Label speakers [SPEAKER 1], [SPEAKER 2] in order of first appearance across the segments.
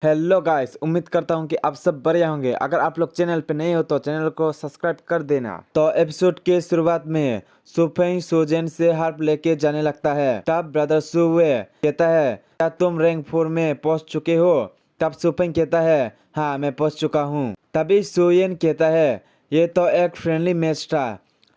[SPEAKER 1] Hello guys, उम्मीद करता हूँ कि आप सब बढ़िया होंगे। अगर आप लोग चैनल पे नए हो तो चैनल को सब्सक्राइब कर देना। तो एपिसोड के शुरुआत में सुफेंग सोजेन से हार्प लेके जाने लगता है। तब ब्रदर सुवे कहता है, क्या तुम रैंक 4 में पहुंच चुके हो? तब सुफेंग कहता है, हाँ मैं पहुंच चुका हूँ। तभी सुयेन कहता है, ये तो एक फ्रेंडली मैच था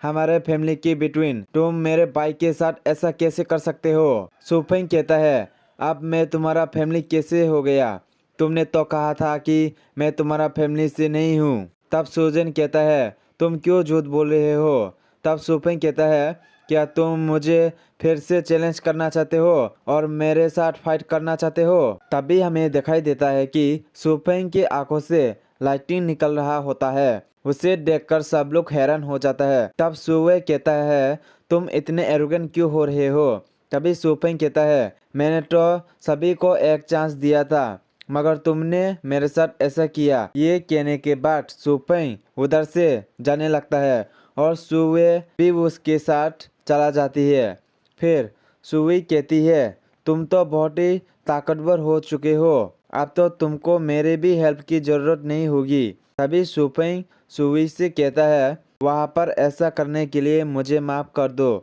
[SPEAKER 1] हमारे फैमिली के बिटवीन। तुम मेरे भाई के साथ ऐसा कैसे कर सकते हो? सुफेंग कहता है, अब मैं तुम्हारा फैमिली कैसे हो गया? तुमने तो कहा था कि मैं तुम्हारा फैमिली से नहीं हूँ। तब सुजन कहता है, तुम क्यों झूठ बोल रहे हो? तब सुफेंग कहता है, क्या तुम मुझे फिर से चैलेंज करना चाहते हो और मेरे साथ फाइट करना चाहते हो? तभी हमें दिखाई देता है कि सुफेंग की आंखों से लाइटिंग निकल रहा होता है। उसे देखकर सब लोग हैरान हो जाता है। तब सुवे कहता है, तुम इतने एरोगेंट क्यों हो रहे हो? तभी सुफेंग कहता है, मैंने तो सभी को एक चांस दिया था मगर तुमने मेरे साथ ऐसा किया। ये कहने के बाद सुफेंग उधर से जाने लगता है और सुवे भी उसके साथ चला जाती है। फिर सुवी कहती है, तुम तो बहुत ही ताकतवर हो चुके हो, अब तो तुमको मेरे भी हेल्प की जरूरत नहीं होगी। तभी सुफेंग सुवी से कहता है, वहाँ पर ऐसा करने के लिए मुझे माफ कर दो।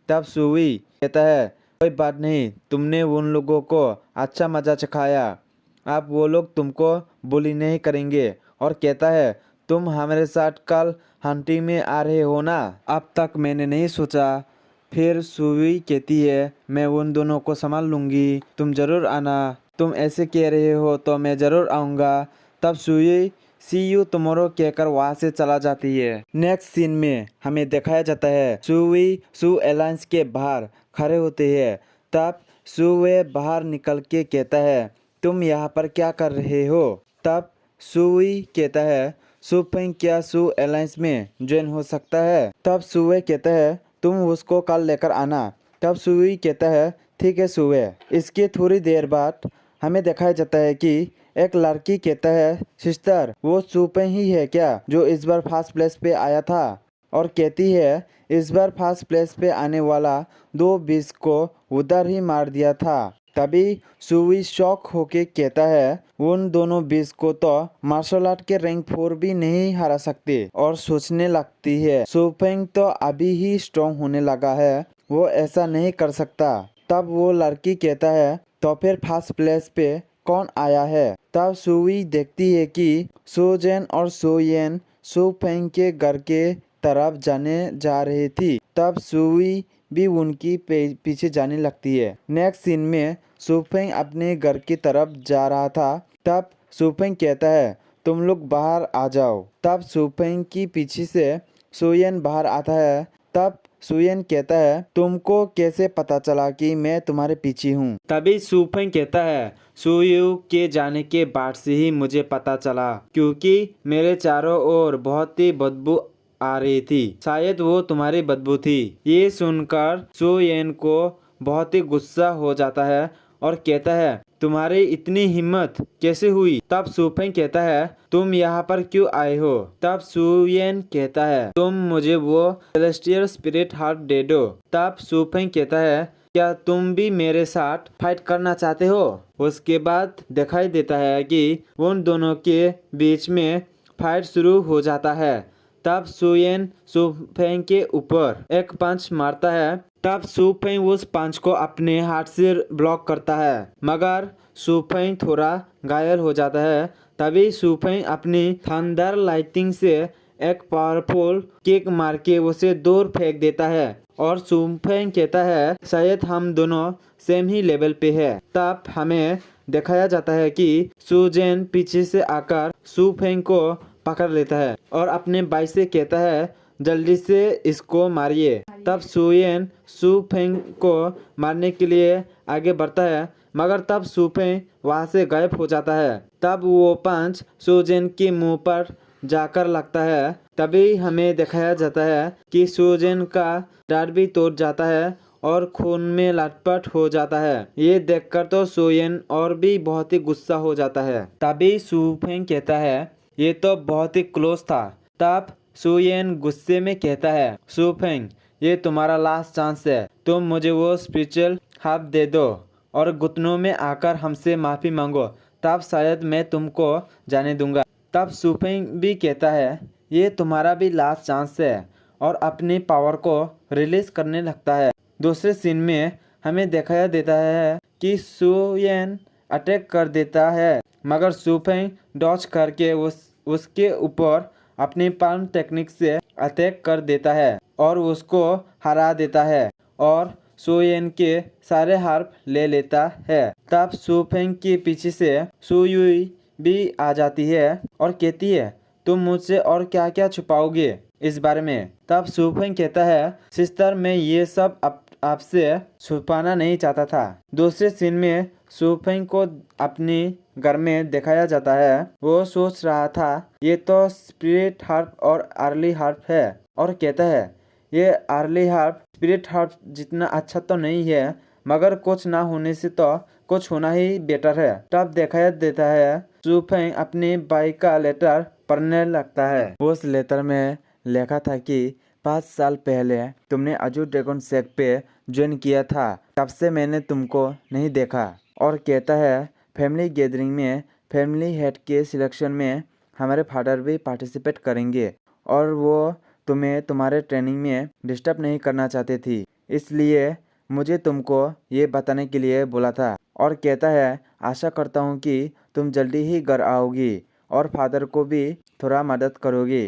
[SPEAKER 1] तब सुवी कहता है, कोई बात नहीं, तुमने उन लोगों को अच्छा मजा चखाया, अब वो लोग तुमको बुली नहीं करेंगे। और कहता है, तुम हमारे साथ कल हंटिंग में आ रहे हो ना? अब तक मैंने नहीं सोचा। फिर सुवी कहती है, मैं उन दोनों को संभाल लूंगी, तुम जरूर आना। तुम ऐसे कह रहे हो तो मैं जरूर आऊँगा। तब सुवी सी यू टुमारो कहकर वहाँ से चला जाती है। नेक्स्ट सीन में हमें दिखाया जाता है सुवी सू एलायंस के बाहर खड़े होते हैं। तब सुवे बाहर निकल के कहता है, तुम यहाँ पर क्या कर रहे हो? तब सुई कहता है, सुफेंग क्या सू एलायंस में ज्वाइन हो सकता है? तब सुवे कहता है, तुम उसको कल लेकर आना। तब सुई कहता है, ठीक है सुवे। इसके थोड़ी देर बाद हमें दिखाया जाता है कि एक लड़की कहता है, सिस्टर वो सुफेंग ही है क्या जो इस बार फर्स्ट प्लेस पे आया था? और कहती है, इस बार फर्स्ट प्लेस पे आने वाला 2 बीस को उधर ही मार दिया था। तभी सुवी शॉक होके कहता है, उन दोनों बीस को तो मार्शल आर्ट के रैंक 4 भी नहीं हरा सकते। और सोचने लगती है, सुफेंग तो अभी ही स्ट्रॉन्ग होने लगा है, वो ऐसा नहीं कर सकता। तब वो लड़की कहता है, तो फिर फर्स्ट प्लेस पे कौन आया है? तब सुवी देखती है कि सोजेन और सोयेन सुफेंग के घर के तरफ जाने जा रही थी। तब सुवी भी उनकी पीछे जाने लगती है। नेक्स्ट सीन में सुफेंग अपने घर की तरफ जा रहा था। तब सुफेंग कहता है, तुम लोग बाहर आ जाओ। तब सुफेंग की पीछे से सुयेन बाहर आता है। तब सुयेन कहता है, तुमको कैसे पता चला कि मैं तुम्हारे पीछे हूँ? तभी सुफेंग कहता है, सुयू के जाने के बाद से ही मुझे पता चला, क्योंकि मेरे चारों ओर बहुत ही बदबू आ रही थी, शायद वो तुम्हारी बदबू थी। ये सुनकर सुयेन को बहुत ही गुस्सा हो जाता है और कहता है, तुम्हारी इतनी हिम्मत कैसे हुई? तब सुफेंग कहता है, तुम यहाँ पर क्यों आए हो? तब सुयेन कहता है, तुम मुझे वो सेलेस्टियल स्पिरिट हार्ट दे दो। तब सुफेंग कहता है, क्या तुम भी मेरे साथ फाइट करना चाहते हो? उसके बाद दिखाई देता है कि उन दोनों के बीच में फाइट शुरू हो जाता है। तब सुयेन सुफेंग के ऊपर एक पंच मारता है। तब सुफेंग उस पंच को अपने हाथ से ब्लॉक करता है, मगर सुफेंग थोड़ा घायल हो जाता है। तभी सुफेंग अपनी थंडर लाइटिंग से एक पावरफुल किक मार के उसे दूर फेंक देता है और सुफेंग कहता है, शायद हम दोनों सेम ही लेवल पे है। तब हमें दिखाया जाता है कि सुजेन पीछे से आकर सुफेंग को पकड़ लेता है और अपने भाई से कहता है, जल्दी से इसको मारिए। तब सुयेन सुफेंग को मारने के लिए आगे बढ़ता है, मगर तब सुफेंग वहां से गायब हो जाता है। तब वो पंच सुजेन के मुंह पर जाकर लगता है। तभी हमें दिखाया जाता है कि सुजेन का दांत भी टूट जाता है और खून में लटपट हो जाता है। ये देखकर तो सुयेन और भी बहुत ही गुस्सा हो जाता है। तभी सुफेंग कहता है, ये तो बहुत ही क्लोज था। तब सुयेन गुस्से में कहता है, सुफेंग ये तुम्हारा लास्ट चांस है, तुम मुझे वो स्पिरिचुअल हब दे दो और घुटनों में आकर हमसे माफी मांगो, तब शायद मैं तुमको जाने दूंगा। तब सुफेंग भी कहता है ये तुम्हारा भी लास्ट चांस है और अपनी पावर को रिलीज करने लगता है। दूसरे सीन में हमें दिखाया देता है कि सुयेन अटैक कर देता है, मगर सुफेंग डॉज करके उसके ऊपर अपनी पाल्म टेक्निक से अटैक कर देता है और उसको हरा देता है और सुयेन के सारे हार्प ले लेता है। तब सुफेंग के पीछे से सुयुई भी आ जाती है और कहती है तुम मुझसे और क्या क्या छुपाओगे इस बारे में। तब सुफेंग कहता है सिस्टर मैं ये सब आपसे छुपाना नहीं चाहता था। दूसरे सीन में सुफेंग को अपने घर में दिखाया जाता है। वो सोच रहा था ये तो स्पिरिट हार्प और अर्ली हार्प है और कहता है ये अर्ली हार्प स्पिरिट हार्प जितना अच्छा तो नहीं है, मगर कुछ ना होने से तो कुछ होना ही बेटर है। तब दिखाया देता है सुफेंग अपने भाई का लेटर पढ़ने लगता है। उस लेटर में लिखा था कि 5 साल पहले तुमने अजू ड्रैगन सेक पे ज्वाइन किया था, तब से मैंने तुमको नहीं देखा। और कहता है फैमिली गैदरिंग में फैमिली हेड के सिलेक्शन में हमारे फादर भी पार्टिसिपेट करेंगे और वो तुम्हें तुम्हारे ट्रेनिंग में डिस्टर्ब नहीं करना चाहते थी, इसलिए मुझे तुमको ये बताने के लिए बोला था। और कहता है आशा करता हूँ कि तुम जल्दी ही घर आओगी और फादर को भी थोड़ा मदद करोगी।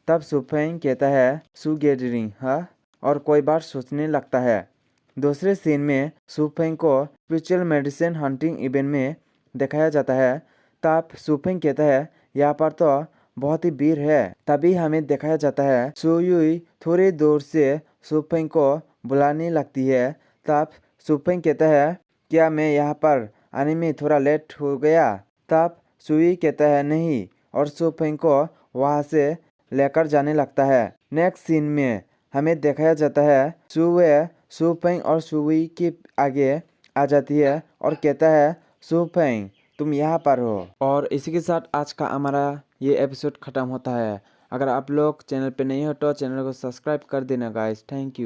[SPEAKER 1] तब सुफेंग कहता है सू गैदरिंग हाँ, और कोई बात सोचने लगता है। दूसरे सीन में सुफेंग को स्पिरिचुअल मेडिसिन हंटिंग इवेंट में दिखाया जाता है। तब सुफेंग कहता है यहाँ पर तो बहुत ही भीड़ है। तभी हमें दिखाया जाता है सुयुई थोड़ी दूर से सुफेंग को बुलाने लगती है। तब सुफेंग कहता है क्या मैं यहाँ पर आने में थोड़ा लेट हो गया। तब सुई कहता है नहीं और सुफेंग को वहाँ से लेकर जाने लगता है। नेक्स्ट सीन में हमें दिखाया जाता है सुवे सुफेंग और सुई के आगे आ जाती है और कहता है सुफेंग तुम यहाँ पर हो। और इसी के साथ आज का हमारा ये एपिसोड ख़त्म होता है। अगर आप लोग चैनल पे नहीं हो तो चैनल को सब्सक्राइब कर देना गाइस। Thank you.